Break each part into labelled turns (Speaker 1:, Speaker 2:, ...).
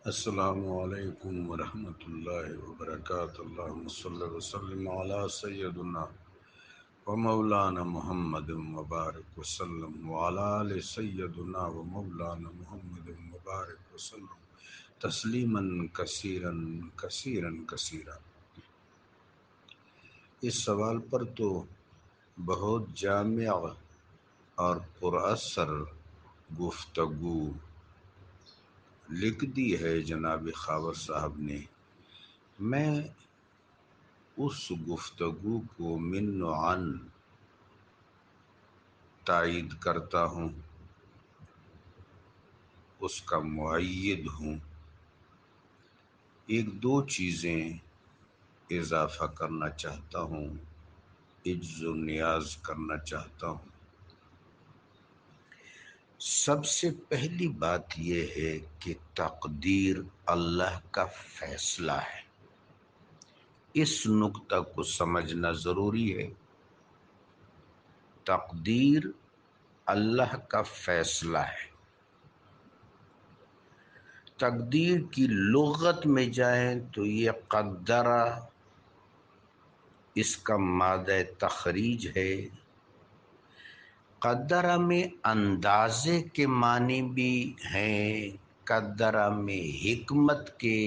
Speaker 1: السلام علیکم ورحمۃ اللہ وبرکاتہ۔ اللہم صلی وسلم علی سیدنا و مولانا محمد مبارک وسلم وعلی آل سیدنا و مولانا محمد مبارک وسلم تسلیما کثیرا کثیرا کثیرا۔ اس سوال پر تو بہت جامع اور پر اثر گفتگو لکھ دی ہے جناب خاور صاحب نے۔ میں اس گفتگو کو من و عن تائید کرتا ہوں، اس کا مؤید ہوں۔ ایک دو چیزیں اضافہ کرنا چاہتا ہوں، عجز و نیاز کرنا چاہتا ہوں۔ سب سے پہلی بات یہ ہے کہ تقدیر اللہ کا فیصلہ ہے، اس نقطہ کو سمجھنا ضروری ہے۔ تقدیر اللہ کا فیصلہ ہے۔ تقدیر کی لغت میں جائیں تو یہ قدرہ، اس کا مادہ تخریج ہے۔ قدرہ میں اندازے کے معنی بھی ہیں، قدرہ میں حکمت کے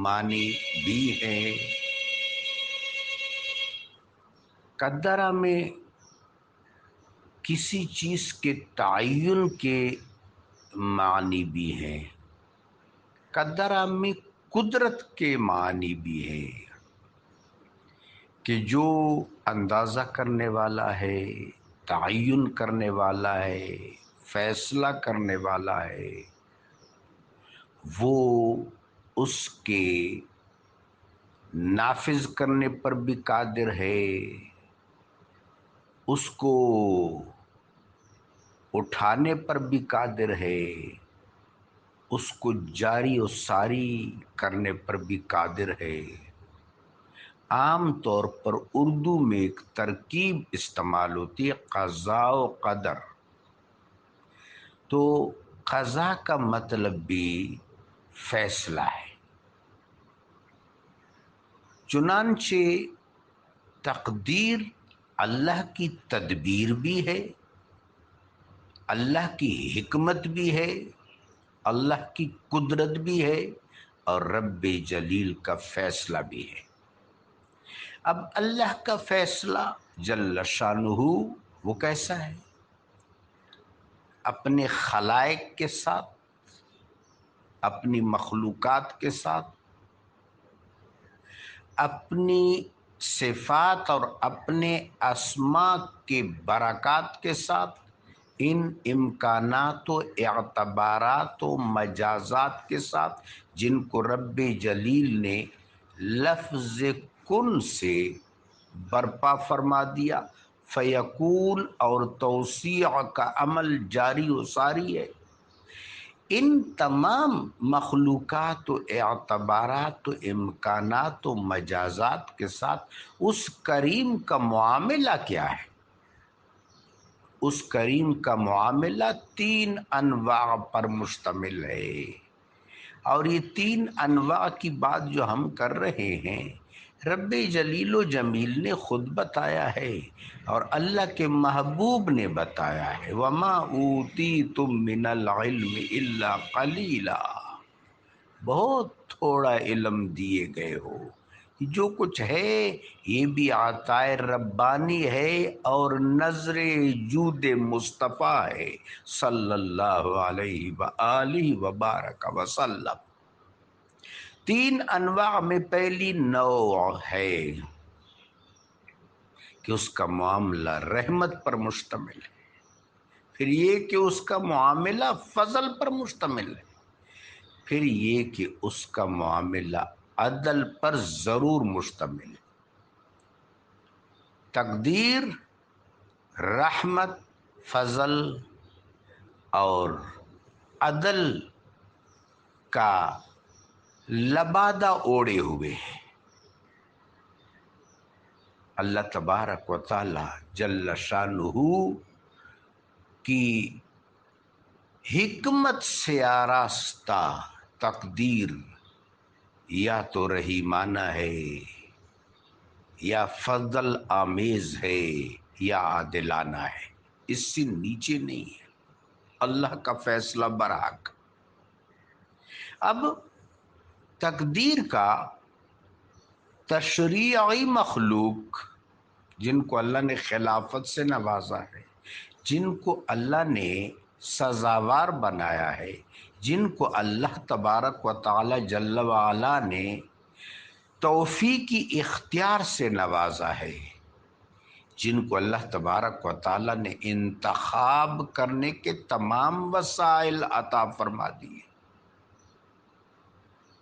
Speaker 1: معنی بھی ہیں، قدرہ میں کسی چیز کے تعین کے معنی بھی ہیں، قدرہ میں قدرت کے معنی بھی ہے کہ جو اندازہ کرنے والا ہے، تعین کرنے والا ہے، فیصلہ کرنے والا ہے، وہ اس کے نافذ کرنے پر بھی قادر ہے، اس کو اٹھانے پر بھی قادر ہے، اس کو جاری و ساری کرنے پر بھی قادر ہے۔ عام طور پر اردو میں ایک ترکیب استعمال ہوتی ہے، قضاء و قدر۔ تو قضاء کا مطلب بھی فیصلہ ہے۔ چنانچہ تقدیر اللہ کی تدبیر بھی ہے، اللہ کی حکمت بھی ہے، اللہ کی قدرت بھی ہے، اور رب جلیل کا فیصلہ بھی ہے۔ اب اللہ کا فیصلہ جل شانہ وہ کیسا ہے؟ اپنے خلائق کے ساتھ، اپنی مخلوقات کے ساتھ، اپنی صفات اور اپنے اسماء کے برکات کے ساتھ، ان امکانات و اعتبارات و مجازات کے ساتھ جن کو رب جلیل نے لفظ کن سے برپا فرما دیا، فیکون اور توسیع کا عمل جاری و ساری ہے۔ ان تمام مخلوقات و اعتبارات و امکانات و مجازات کے ساتھ اس کریم کا معاملہ کیا ہے؟ اس کریم کا معاملہ تین انواع پر مشتمل ہے، اور یہ تین انواع کی بات جو ہم کر رہے ہیں رب جلیل و جمیل نے خود بتایا ہے اور اللہ کے محبوب نے بتایا ہے۔ وَمَا أُوتِيتُم مِّنَ الْعِلْمِ إِلَّا قَلِيلًا، بہت تھوڑا علم دیے گئے ہو، جو کچھ ہے یہ بھی عطائے ربانی ہے اور نظر جود مصطفیٰ ہے صلی اللہ علیہ وآلہ وبارک وسلم۔ تین انواع میں پہلی نوع ہے کہ اس کا معاملہ رحمت پر مشتمل ہے، پھر یہ کہ اس کا معاملہ فضل پر مشتمل ہے، پھر یہ کہ اس کا معاملہ عدل پر ضرور مشتمل ہے۔ تقدیر، رحمت، فضل اور عدل کا لبادہ اوڑے ہوئے ہیں۔ اللہ تبارک و تعالی جل شانہ کی حکمت سے آراستہ تقدیر یا تو رحیمانہ ہے، یا فضل آمیز ہے، یا عادلانہ ہے، اس سے نیچے نہیں ہے۔ اللہ کا فیصلہ برحق۔ اب تقدیر کا تشریعی مخلوق جن کو اللہ نے خلافت سے نوازا ہے، جن کو اللہ نے سزاوار بنایا ہے، جن کو اللہ تبارک و تعالی جل وعلا نے توفیقی اختیار سے نوازا ہے، جن کو اللہ تبارک و تعالی نے انتخاب کرنے کے تمام وسائل عطا فرما دیے،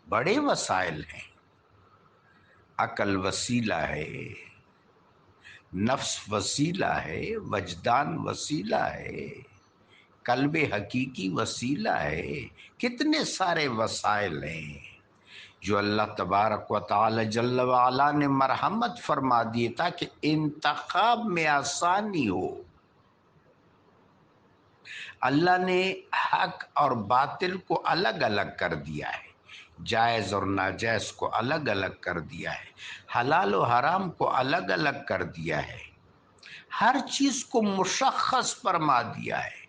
Speaker 1: بڑے وسائل ہیں، عقل وسیلہ ہے، نفس وسیلہ ہے، وجدان وسیلہ ہے، قلب حقیقی وسیلہ ہے، کتنے سارے وسائل ہیں جو اللہ تبارک و تعالی جل وعلا نے مرحمت فرما دیے تاکہ انتخاب میں آسانی ہو۔ اللہ نے حق اور باطل کو الگ الگ کر دیا ہے، جائز اور ناجائز کو الگ الگ کر دیا ہے، حلال و حرام کو الگ الگ کر دیا ہے، ہر چیز کو مشخص فرما دیا ہے۔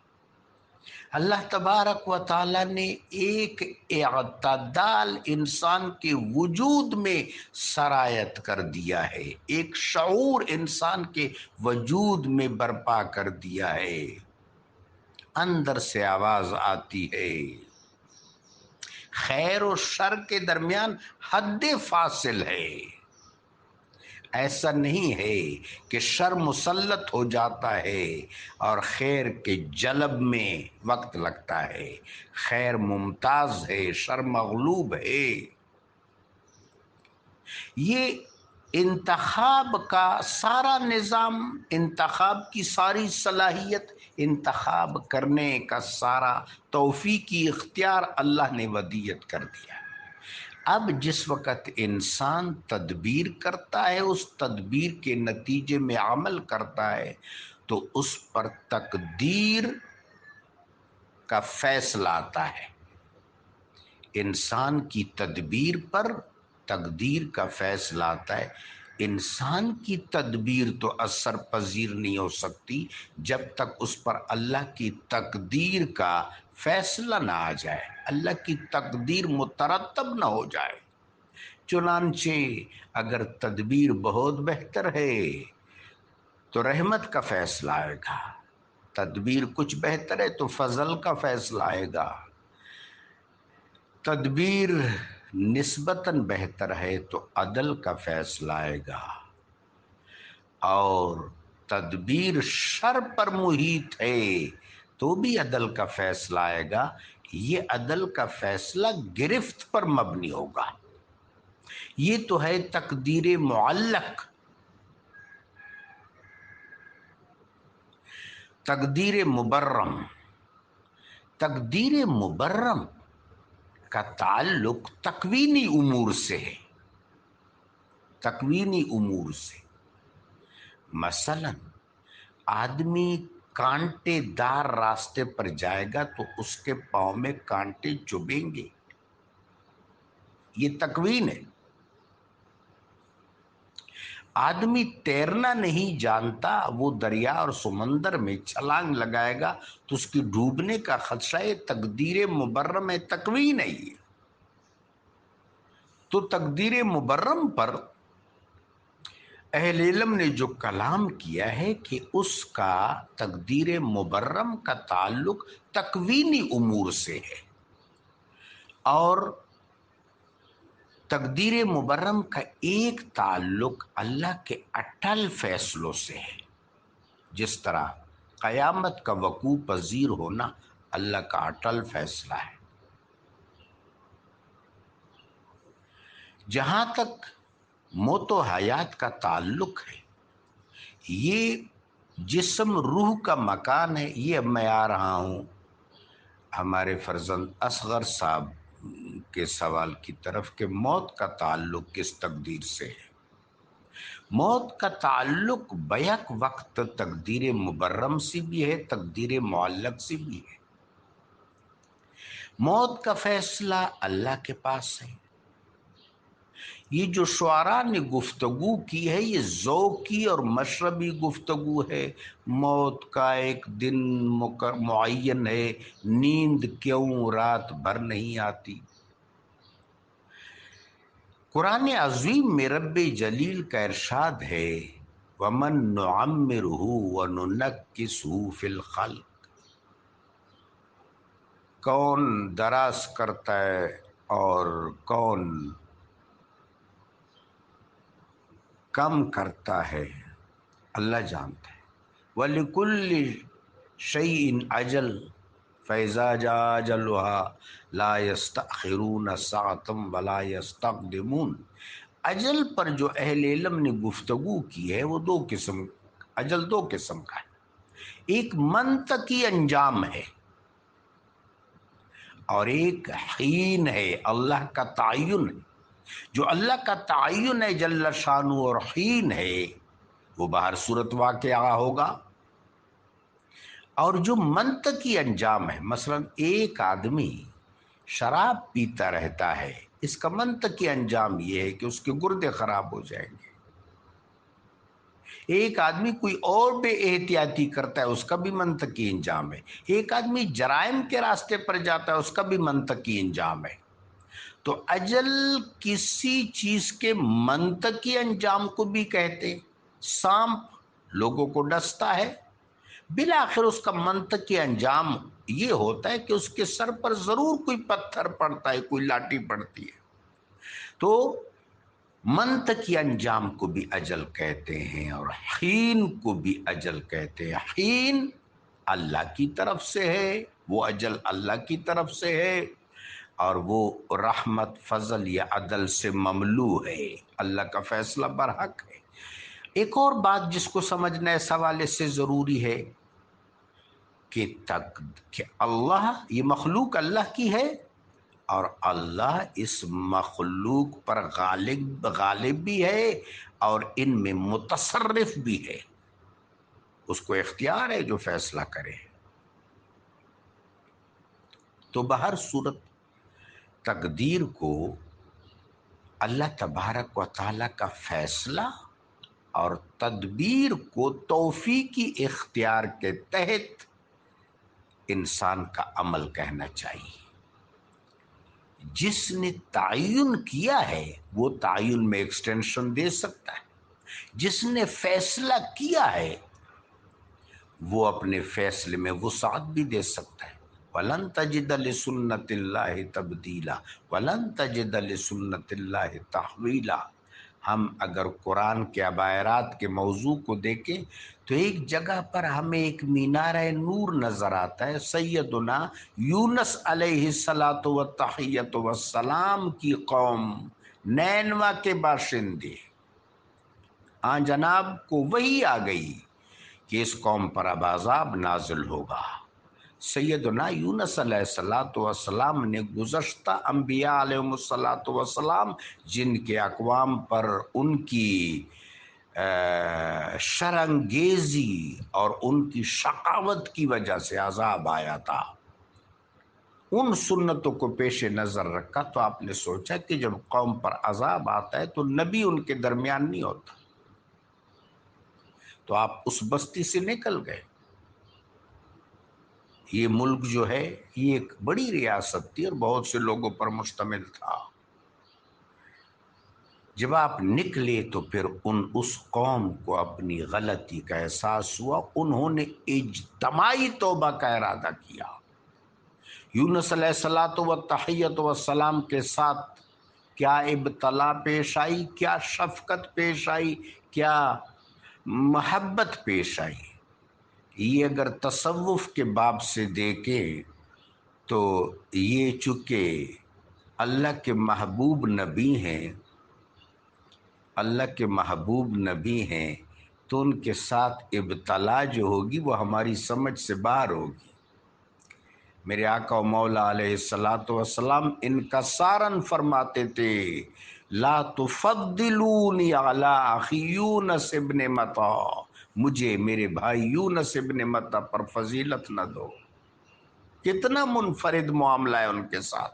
Speaker 1: اللہ تبارک و تعالی نے ایک اعتدال انسان کے وجود میں سرایت کر دیا ہے، ایک شعور انسان کے وجود میں برپا کر دیا ہے۔ اندر سے آواز آتی ہے، خیر و شر کے درمیان حد فاصل ہے۔ ایسا نہیں ہے کہ شر مسلط ہو جاتا ہے اور خیر کے جلب میں وقت لگتا ہے، خیر ممتاز ہے، شر مغلوب ہے۔ یہ انتخاب کا سارا نظام، انتخاب کی ساری صلاحیت، انتخاب کرنے کا سارا توفیقی اختیار اللہ نے ودیت کر دیا۔ اب جس وقت انسان تدبیر کرتا ہے، اس تدبیر کے نتیجے میں عمل کرتا ہے، تو اس پر تقدیر کا فیصلہ آتا ہے۔ انسان کی تدبیر پر تقدیر کا فیصلہ آتا ہے۔ انسان کی تدبیر تو اثر پذیر نہیں ہو سکتی جب تک اس پر اللہ کی تقدیر کا فیصلہ نہ آ جائے، اللہ کی تقدیر مترتب نہ ہو جائے۔ چنانچہ اگر تدبیر بہت بہتر ہے تو رحمت کا فیصلہ آئے گا، تدبیر کچھ بہتر ہے تو فضل کا فیصلہ آئے گا، تدبیر نسبتاً بہتر ہے تو عدل کا فیصلہ آئے گا، اور تدبیر شر پر محیط ہے تو بھی عدل کا فیصلہ آئے گا۔ یہ عدل کا فیصلہ گرفت پر مبنی ہوگا۔ یہ تو ہے تقدیر معلق۔ تقدیر مبرم، تقدیر مبرم کا تعلق تکوینی امور سے ہے، تکوینی امور سے۔ مثلا آدمی کانٹے دار راستے پر جائے گا تو اس کے پاؤں میں کانٹے چبھیں گے، یہ تکوین ہے۔ آدمی تیرنا نہیں جانتا، وہ دریا اور سمندر میں چھلانگ لگائے گا تو اس کی ڈوبنے کا خدشہ ہے، تقدیر مبرم ہے، تکوین ہے یہ۔ تو تقدیر مبرم پر اہل علم نے جو کلام کیا ہے کہ اس کا تقدیر مبرم کا تعلق تکوینی امور سے ہے، اور تقدیر مبرم کا ایک تعلق اللہ کے اٹل فیصلوں سے ہے۔ جس طرح قیامت کا وقوع پذیر ہونا اللہ کا اٹل فیصلہ ہے۔ جہاں تک موت و حیات کا تعلق ہے، یہ جسم روح کا مکان ہے۔ یہ اب میں آ رہا ہوں ہمارے فرزند اصغر صاحب کے سوال کی طرف کہ موت کا تعلق کس تقدیر سے ہے۔ موت کا تعلق بیک وقت تقدیر مبرم سے بھی ہے، تقدیر معلق سے بھی ہے۔ موت کا فیصلہ اللہ کے پاس ہے۔ یہ جو شعراء نے گفتگو کی ہے یہ ذوقی اور مشربی گفتگو ہے۔ موت کا ایک دن معین ہے، نیند کیوں رات بھر نہیں آتی۔ قرآن عظیم میں رب جلیل کا ارشاد ہے وَمَن نُعَمِّرْهُ وَنُنَكِّسْهُ فِي الْخَلْقِ، کون دراز کرتا ہے اور کون کم کرتا ہے، اللہ جانتا ہے۔ وَلِكُلِّ شَيْءٍ أَجَلٌ فَإِذَا جَاءَ أَجَلُهَا لَا يَسْتَأْخِرُونَ سَاعَةً وَلَا يَسْتَقْدِمُونَ۔ اجل پر جو اہل علم نے گفتگو کی ہے وہ اجل دو قسم کا ہے، ایک منطقی انجام ہے اور ایک حین ہے، اللہ کا تعین ہے۔ جو اللہ کا تعین ہے جل شانہ اور حین ہے وہ بہر صورت واقعہ ہوگا، اور جو منطقی انجام ہے، مثلا ایک آدمی شراب پیتا رہتا ہے، اس کا منطقی انجام یہ ہے کہ اس کے گردے خراب ہو جائیں گے۔ ایک آدمی کوئی اور بے احتیاطی کرتا ہے، اس کا بھی منطقی انجام ہے۔ ایک آدمی جرائم کے راستے پر جاتا ہے، اس کا بھی منطقی انجام ہے۔ تو اجل کسی چیز کے منطقی انجام کو بھی کہتے ہیں۔ سانپ لوگوں کو ڈستا ہے، بالآخر اس کا منطقی انجام یہ ہوتا ہے کہ اس کے سر پر ضرور کوئی پتھر پڑتا ہے، کوئی لاٹھی پڑتی ہے۔ تو منطقی انجام کو بھی اجل کہتے ہیں اور حین کو بھی اجل کہتے ہیں۔ حین اللہ کی طرف سے ہے، وہ اجل اللہ کی طرف سے ہے، اور وہ رحمت، فضل یا عدل سے مملو ہے، اللہ کا فیصلہ برحق ہے۔ ایک اور بات جس کو سمجھنا اس حوالے سے ضروری ہے کہ اللہ، یہ مخلوق اللہ کی ہے اور اللہ اس مخلوق پر غالب بھی ہے اور ان میں متصرف بھی ہے، اس کو اختیار ہے جو فیصلہ کرے۔ تو بہر صورت تقدیر کو اللہ تبارک و تعالیٰ کا فیصلہ اور تدبیر کو توفیقی اختیار کے تحت انسان کا عمل کہنا چاہیے۔ جس نے تعین کیا ہے وہ تعین میں ایکسٹینشن دے سکتا ہے، جس نے فیصلہ کیا ہے وہ اپنے فیصلے میں وسعت بھی دے سکتا ہے۔ وَلَن تَجِدَ لِسُنَّةِ اللَّهِ تَبْدِيلًا وَلَن تَجِدَ لِسُنَّةِ اللَّهِ تَحْوِيلًا۔ ہم اگر قرآن کے عبارات کے موضوع کو دیکھیں تو ایک جگہ پر ہمیں ایک مینارہ نور نظر آتا ہے، سیدنا یونس علیہ الصلاۃ والتحیۃ والسلام کی قوم نینوا کے باشندے، جناب کو وحی آ گئی کہ اس قوم پر اب عذاب نازل ہوگا۔ سیدنا یونس علیہ الصلاۃ والسلام نے گزشتہ انبیاء علیہ الصلاۃ والسلام جن کے اقوام پر ان کی شرانگیزی اور ان کی شقاوت کی وجہ سے عذاب آیا تھا، ان سنتوں کو پیش نظر رکھا تو آپ نے سوچا کہ جب قوم پر عذاب آتا ہے تو نبی ان کے درمیان نہیں ہوتا، تو آپ اس بستی سے نکل گئے۔ یہ ملک جو ہے یہ ایک بڑی ریاست تھی اور بہت سے لوگوں پر مشتمل تھا۔ جب آپ نکلے تو پھر اس قوم کو اپنی غلطی کا احساس ہوا، انہوں نے اجتماعی توبہ کا ارادہ کیا۔ یونس علیہ الصلاۃ والتحیۃ والسلام کے ساتھ کیا ابتلا پیش آئی، کیا شفقت پیش آئی، کیا محبت پیش آئی۔ یہ اگر تصوف کے باب سے دیکھیں تو یہ چونکہ اللہ کے محبوب نبی ہیں، اللہ کے محبوب نبی ہیں تو ان کے ساتھ ابتلا جو ہوگی وہ ہماری سمجھ سے باہر ہوگی۔ میرے آقا و مولا علیہ الصلاۃ والسلام انکساراً فرماتے تھے لا تفضلونی علی اخی یونس ابن متی، مجھے میرے بھائی یونس ابن متی پر فضیلت نہ دو۔ کتنا منفرد معاملہ ہے ان کے ساتھ۔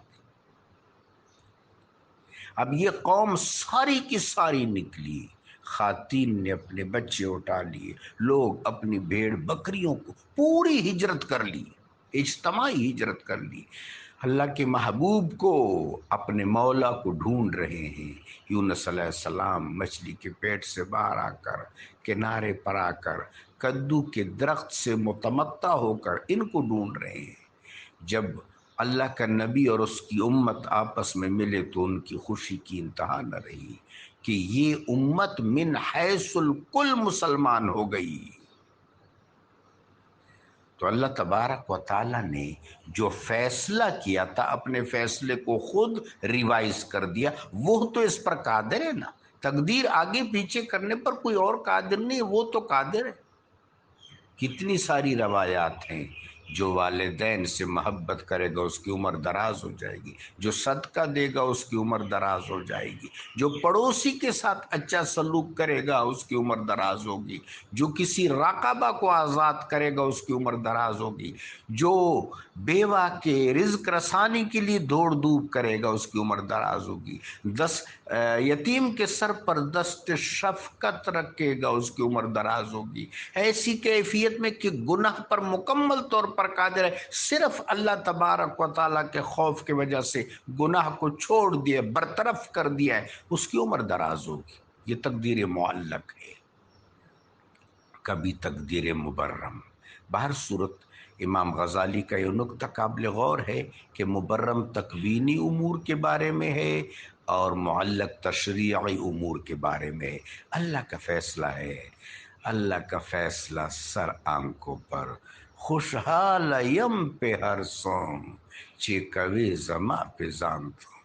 Speaker 1: اب یہ قوم ساری کی ساری نکلی، خواتین نے اپنے بچے اٹھا لیے، لوگ اپنی بھیڑ بکریوں کو، پوری ہجرت کر لی، اجتماعی ہجرت کر لی، اللہ کے محبوب کو، اپنے مولا کو ڈھونڈ رہے ہیں۔ یونس علیہ السلام مچھلی کے پیٹ سے باہر آ کر، کنارے پر آ کر، کدو کے درخت سے متمتع ہو کر ان کو ڈھونڈ رہے ہیں۔ جب اللہ کا نبی اور اس کی امت آپس میں ملے تو ان کی خوشی کی انتہا نہ رہی کہ یہ امت من حیث الکل مسلمان ہو گئی۔ تو اللہ تبارک و تعالیٰ نے جو فیصلہ کیا تھا، اپنے فیصلے کو خود ریوائز کر دیا، وہ تو اس پر قادر ہے نا۔ تقدیر آگے پیچھے کرنے پر کوئی اور قادر نہیں، وہ تو قادر ہے۔ کتنی ساری روایات ہیں، جو والدین سے محبت کرے گا اس کی عمر دراز ہو جائے گی، جو صدقہ دے گا اس کی عمر دراز ہو جائے گی، جو پڑوسی کے ساتھ اچھا سلوک کرے گا اس کی عمر دراز ہوگی، جو کسی راقبہ کو آزاد کرے گا اس کی عمر دراز ہوگی، جو بیوہ کے رزق رسانی کے لیے دوڑ دھوپ کرے گا اس کی عمر دراز ہوگی، یتیم کے سر پر دست شفقت رکھے گا اس کی عمر دراز ہوگی۔ ایسی کیفیت میں کہ گناہ پر مکمل طور پر قادر ہے، صرف اللہ تبارک و تعالیٰ کے خوف کی وجہ سے گناہ کو چھوڑ دیا، برطرف کر دیا ہے، اس کی عمر دراز ہوگی۔ یہ تقدیر معلق ہے، کبھی تقدیر مبرم۔ بہر صورت امام غزالی کا یہ نکتہ قابل غور ہے کہ مبرم تکوینی امور کے بارے میں ہے اور معلق تشریعی امور کے بارے میں ہے۔ اللہ کا فیصلہ ہے، اللہ کا فیصلہ سر آنکھوں پر، خوشحال یم پہ ہر سوم چے کوی زما پہ زانتوں۔